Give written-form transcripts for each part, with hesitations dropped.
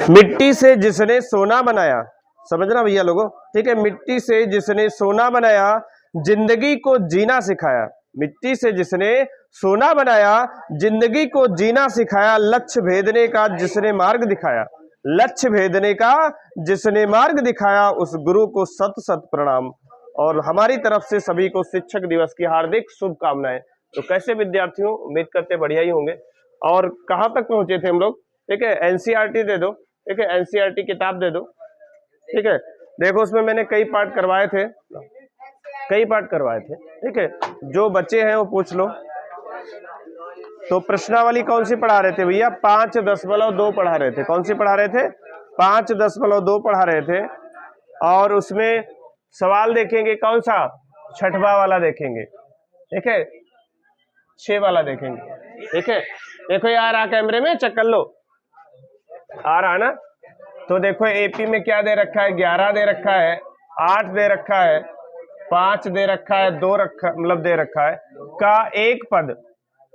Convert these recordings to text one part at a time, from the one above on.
मिट्टी से जिसने सोना बनाया, समझना भैया लोगों, ठीक है। मिट्टी से जिसने सोना बनाया, जिंदगी को जीना सिखाया। मिट्टी से जिसने सोना बनाया, जिंदगी को जीना सिखाया। लक्ष्य भेदने का जिसने मार्ग दिखाया, लक्ष्य भेदने का जिसने मार्ग दिखाया, उस गुरु को सत सत प्रणाम। और हमारी तरफ से सभी को शिक्षक दिवस की हार्दिक शुभकामनाएं। तो कैसे विद्यार्थियों, उम्मीद करते बढ़िया ही होंगे। और कहाँ तक पहुंचे थे हम लोग, ठीक है। एनसीईआरटी दे दो, ठीक है, एनसीईआरटी किताब दे दो, ठीक है। देखो उसमें मैंने कई पार्ट करवाए थे, ठीक है। जो बच्चे हैं वो पूछ लो। तो प्रश्नावली कौन सी पढ़ा रहे थे भैया? 5.2 पढ़ा रहे थे। कौन सी पढ़ा रहे थे? 5.2 पढ़ा रहे थे। और उसमें सवाल देखेंगे कौन सा? छठवां वाला देखेंगे, ठीक है, 6 वाला देखेंगे, ठीक है। देखो ये आ रहा कैमरे में, चेक कर लो, आ रहा ना? तो देखो एपी में क्या दे रखा है? 11 दे रखा है, 8 दे रखा है, 5 दे रखा है, 2 रखा मतलब दे रखा है का एक पद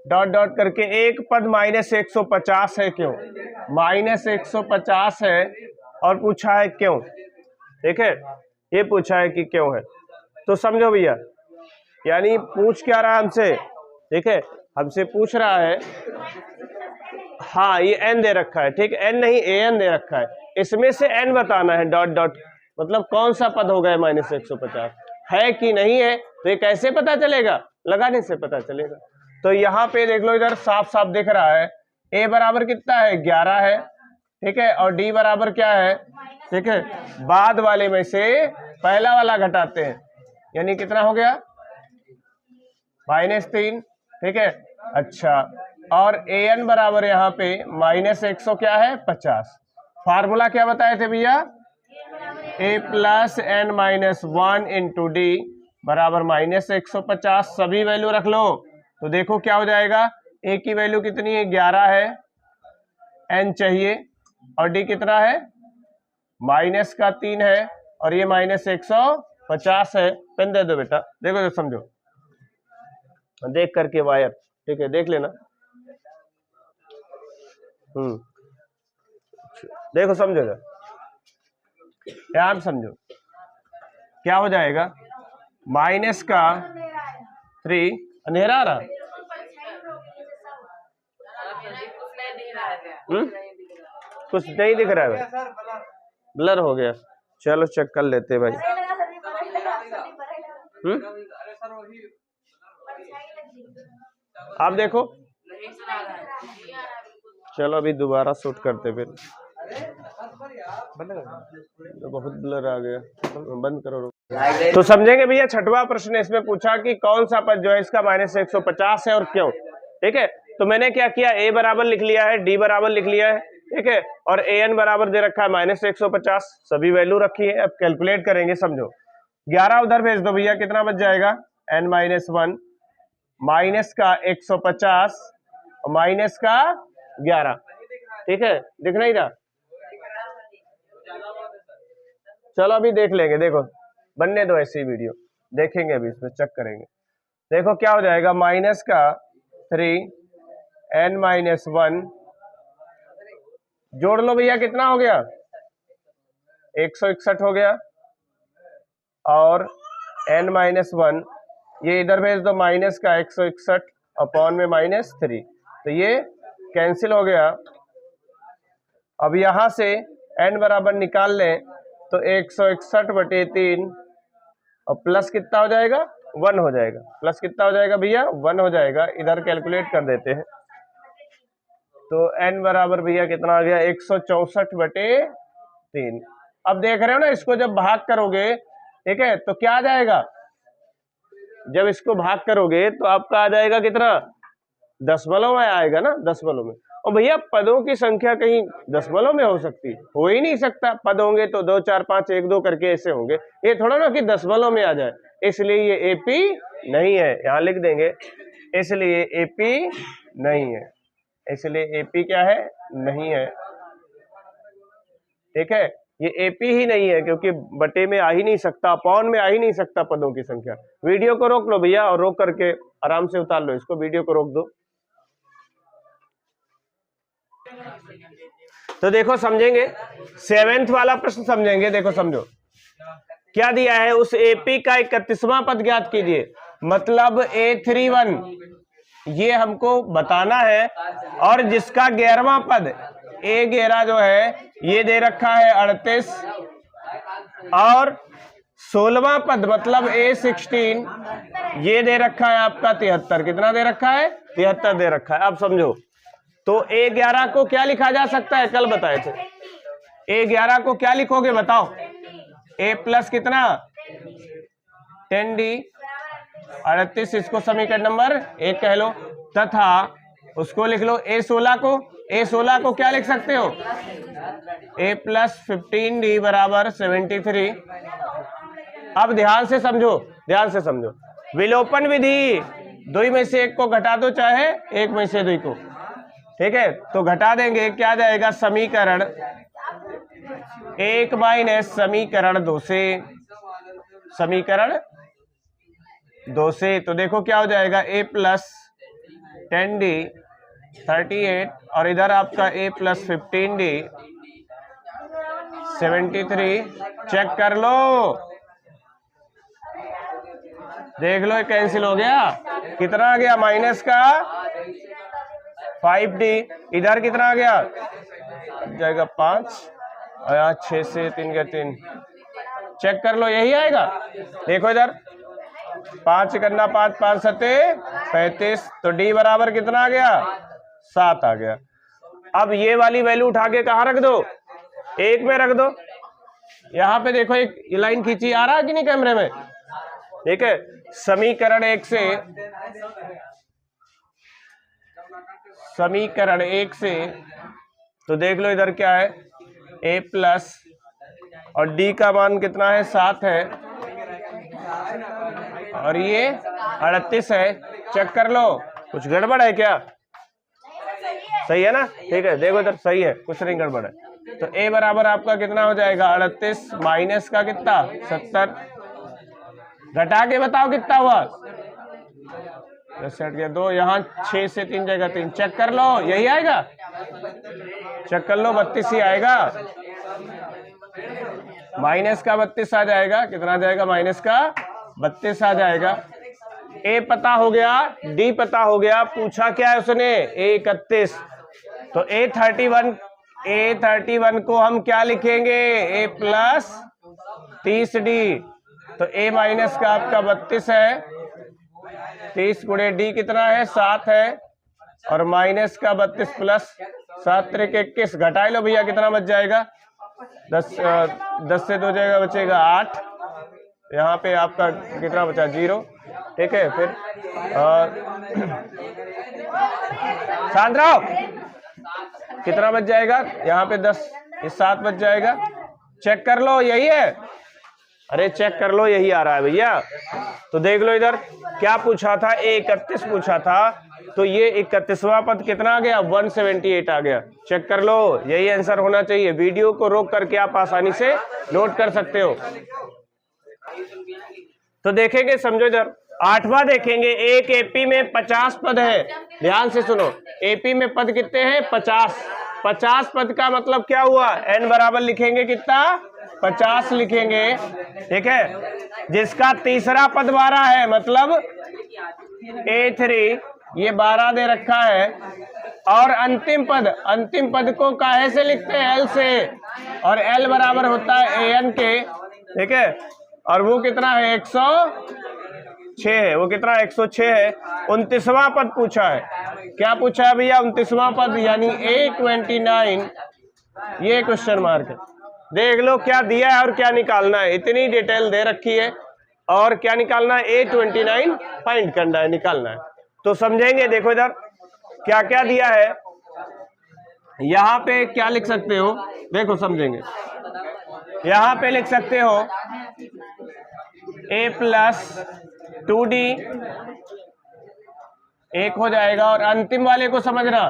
डॉट डॉट करके एक पद -150 है, क्यों? -150 है और पूछा है क्यों, ठीक है। ये पूछा है कि क्यों है। तो समझो भैया, यानी पूछ क्या रहा है हमसे, ठीक है, हमसे पूछ रहा है, हाँ ये n दे रखा है, ठीक है, n नहीं an दे रखा है, इसमें से n बताना है डॉट डॉट, मतलब कौन सा पद होगा -150 है कि नहीं है। तो ये कैसे पता चलेगा? लगाने से पता चलेगा। तो यहाँ पे देख लो, इधर साफ साफ दिख रहा है a बराबर कितना है? 11 है, ठीक है, और d बराबर क्या है, ठीक है। बाद वाले में से पहला वाला घटाते हैं, यानी कितना हो गया? -3, ठीक है। अच्छा, और an बराबर यहाँ पे -100 क्या है? 50। फार्मूला क्या बताए थे भैया? a + n-1 × d बराबर -150। सभी वैल्यू रख लो। तो देखो क्या हो जाएगा, a की वैल्यू कितनी है? 11 है, n चाहिए, और d कितना है? -3 है, और ये -150 है। पेन दे दो बेटा, देखो तो समझो, देख करके वायर, ठीक है, देख लेना। देखो समझो, ध्यान समझो, क्या हो जाएगा? -3 अंधेरा आ रहा, कुछ नहीं दिख रहा है, ब्लर हो गया। चलो चेक कर लेते भाई। आप देखो, चलो अभी दोबारा शूट करते फिर। बहुत ब्लर आ गया, बंद करो। तो समझेंगे भैया, छठवां प्रश्न इसमें पूछा कि कौन सा पद जो है इसका -150 है और क्यों, ठीक है। तो मैंने क्या किया, a बराबर लिख लिया है, d बराबर लिख लिया है, ठीक है, और an बराबर दे रखा है -150, सभी वैल्यू रखी है। अब कैलकुलेट करेंगे, समझो। 11 उधर भेज दो भैया, कितना बच जाएगा? n-1 माइनस का 150 और माइनस का 11, ठीक है, दिख नहीं रहा? चलो अभी देख लेंगे, देखो बनने दो ऐसी वीडियो, देखेंगे अभी, इसमें चेक करेंगे। देखो क्या हो जाएगा, -3n-1 जोड़ लो भैया, कितना हो गया? 161 हो गया, और n-1 ये इधर भेज दो, माइनस का 161 अपॉन में -3, तो ये कैंसिल हो गया। अब यहां से n बराबर निकाल लें तो 161/3 और प्लस कितना हो जाएगा? 1 हो जाएगा। प्लस कितना हो जाएगा भैया? 1 हो जाएगा। इधर कैलकुलेट कर देते हैं, तो n बराबर भैया कितना आ गया? 164/3। अब देख रहे हो ना, इसको जब भाग करोगे, ठीक है, तो क्या आ जाएगा? जब इसको भाग करोगे तो आपका आ जाएगा कितना? दशमलव में आएगा ना, दशमलव में। और भैया पदों की संख्या कहीं दशमलव में हो सकती? हो ही नहीं सकता। पद होंगे तो 2 4 5 1 2 करके ऐसे होंगे, ये थोड़ा ना कि दशमलव में आ जाए। इसलिए ये एपी नहीं है, यहां लिख देंगे, इसलिए एपी नहीं है, इसलिए एपी क्या है? नहीं है, ठीक है। ये एपी ही नहीं है, क्योंकि बटे में आ ही नहीं सकता, अपॉन में आ ही नहीं सकता पदों की संख्या। वीडियो को रोक लो भैया, और रोक करके आराम से उतार लो इसको, वीडियो को रोक दो। तो देखो समझेंगे, 7th वाला प्रश्न समझेंगे। देखो समझो क्या दिया है, उस एपी का 31वां पद ज्ञात कीजिए। मतलब A31 ये हमको बताना है, और जिसका 11वां पद A11 जो है ये दे रखा है 38, और 16वां पद मतलब A16 ये दे रखा है आपका 73। कितना दे रखा है? 73 दे रखा है। अब समझो, तो A11 को क्या लिखा जा सकता है? कल बताए थे। A11 को क्या लिखोगे बताओ? A प्लस कितना? 10D 38, इसको समीकरण नंबर 1 कह लो, तथा उसको लिख लो A16 को क्या लिख सकते हो? A प्लस 15D बराबर 73। अब ध्यान से समझो, विलोपन विधि, 2 में से 1 को घटा दो, चाहे 1 में से 2 को, ठीक है? तो घटा देंगे, क्या जाएगा? समीकरण 1 माइनस समीकरण 2 से, समीकरण 2 से। तो देखो क्या हो जाएगा, A प्लस 10D 38, और इधर आपका A प्लस 15D 73। चेक कर लो, देख लो, कैंसिल हो गया। कितना आ गया? माइनस का 5D। इधर कितना आ गया? जाएगा 5, और यहाँ 6 से 3 गया 3। चेक कर लो, यही आएगा। देखो इधर 5 करना, 5 5 7 35, तो D बराबर कितना आ गया? 7 आ गया। अब ये वाली वैल्यू उठा के कहाँ रख दो? 1 में रख दो। यहाँ पे देखो एक लाइन खींची, आ रहा है कि नहीं कैमरे में? ठीक है, समीकरण 1 से, तो देख लो इधर क्या है, A प्लस, और D का मान कितना है? 7 है, और ये 38 है। चेक कर लो, कुछ गड़बड़ है क्या? सही है ना? ठीक है, देखो इधर सही है, कुछ नहीं गड़बड़ है। तो A बराबर आपका कितना हो जाएगा? 38 माइनस का कितना? 70। घटा के बताओ कितना हुआ? 2, यहाँ 6 से 3 जाएगा 3। चेक कर लो, यही आएगा। चेक कर लो, 32 ही आएगा। माइनस का 32 आ जाएगा। कितना आ जाएगा? माइनस का 32 आ जाएगा। A पता हो गया, D पता हो गया। पूछा क्या है उसने? A31। तो A31 को हम क्या लिखेंगे? A plus 30D। तो A माइनस का आपका 32 है, 30 गुणे D कितना है? 7 है, और माइनस का 32 प्लस 7 3 21। घटा लो भैया, कितना बच जाएगा? 10 से 2 जाएगा, बचेगा 8। यहाँ पे आपका कितना बचा? 0। ठीक है, फिर शांत रहो। कितना बच जाएगा? यहाँ पे 10, ये 7 बच जाएगा। चेक कर लो, यही है। अरे चेक कर लो, यही आ रहा है भैया। तो देख लो इधर क्या पूछा था? A31 पूछा था, तो ये 31वां पद कितना आ गया? 178 आ गया। चेक कर लो, यही आंसर होना चाहिए। वीडियो को रोक करके आप आसानी से नोट कर सकते हो। तो देखेंगे, समझो इधर 8वां देखेंगे। एक एपी में 50 पद है। ध्यान से सुनो, एपी में पद कितने हैं? 50। 50 पद का मतलब क्या हुआ? n बराबर लिखेंगे कितना? 50 लिखेंगे। ठीक है, जिसका तीसरा पद 12 है, मतलब A3 ये 12 दे रखा है, और अंतिम पद को काहे से लिखते हैं? L से, और L बराबर होता है AN के। ठीक है, और वो कितना है? 106 है। वो कितना? 106 है। 29वां पद पूछा है। क्या पूछा है भैया? 29वां पद, यानी A29। ये क्वेश्चन मार्क है। देख लो क्या दिया है और क्या निकालना है। इतनी डिटेल दे रखी है, और क्या निकालना है? A29 फाइंड करना है, निकालना है। तो समझेंगे, देखो इधर क्या क्या दिया है। यहाँ पे क्या लिख सकते हो? देखो समझेंगे, यहाँ पे लिख सकते हो A प्लस 2D 1 हो जाएगा, और अंतिम वाले को समझना,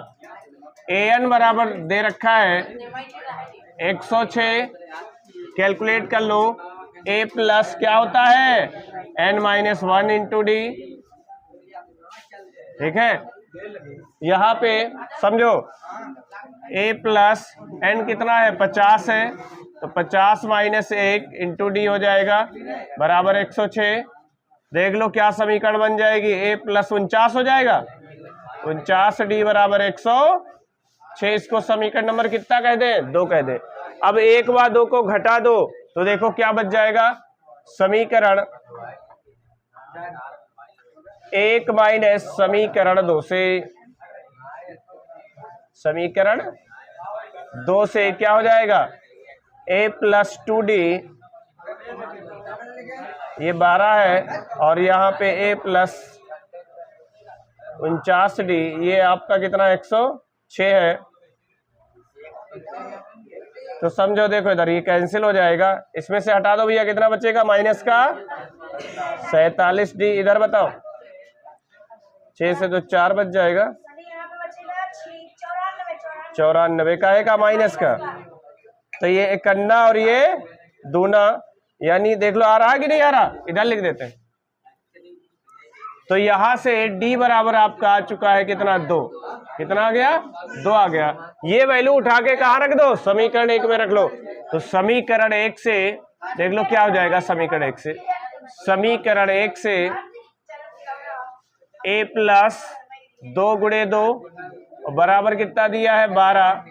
AN बराबर दे रखा है 106 कैलकुलेट कर लो, a प्लस क्या होता है n-1 इंटू डी। ठीक है, यहाँ पे समझो a प्लस n कितना है 50 है, तो 50 माइनस 1 इंटू डी हो जाएगा बराबर 106। देख लो क्या समीकरण बन जाएगी, a प्लस 49 हो जाएगा, 49 डी बराबर 106। इसको समीकरण नंबर कितना कह दे, 2 कह दे। अब 1 व 2 को घटा दो तो देखो क्या बच जाएगा, समीकरण 1 माइनस समीकरण 2 से, समीकरण 2 से क्या हो जाएगा a प्लस 2d, ये 12 है, और यहाँ पे a प्लस 49d, ये आपका कितना 106 है। तो समझो देखो इधर ये कैंसिल हो जाएगा, इसमें से हटा दो भैया, कितना बचेगा माइनस का 47d। इधर बताओ 6 से तो 4 बच जाएगा, 94 का है का माइनस का, तो ये इकन्ना और ये दूना, यानी देख लो आ रहा है कि नहीं आ रहा, इधर लिख देते हैं। तो यहां से d बराबर आपका आ चुका है कितना 2, कितना आ गया 2 आ गया। ये वैल्यू उठा के कहाँ रख दो, समीकरण 1 में रख लो। तो समीकरण 1 से देख लो क्या हो जाएगा, समीकरण 1 से, समीकरण 1 से a प्लस 2 गुणे 2 बराबर कितना दिया है 12,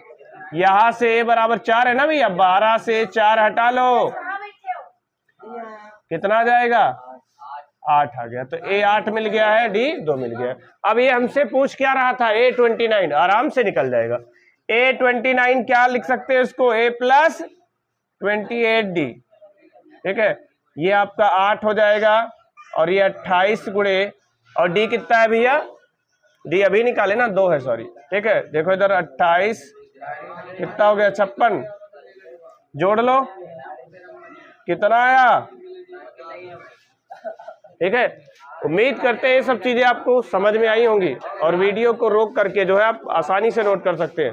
यहां से a बराबर 4 है ना भैया, 12 से 4 हटा लो, कितना आ जाएगा 8 आ गया। तो a 8 मिल गया है, d 2 मिल गया। अब ये हमसे पूछ क्या रहा था, a 29, आराम से निकल जाएगा। a 29 क्या लिख सकते हैं इसको, a प्लस 28d। ठीक है, ये आपका 8 हो जाएगा, और ये 28 गुणे, और d कितना है भैया, d अभी निकाले ना 2 है, सॉरी। ठीक है, देखो इधर 28 कितना हो गया 56, जोड़ लो कितना आया। ठीक है, उम्मीद करते हैं ये सब चीजें आपको समझ में आई होंगी, और वीडियो को रोक करके जो है आप आसानी से नोट कर सकते हैं।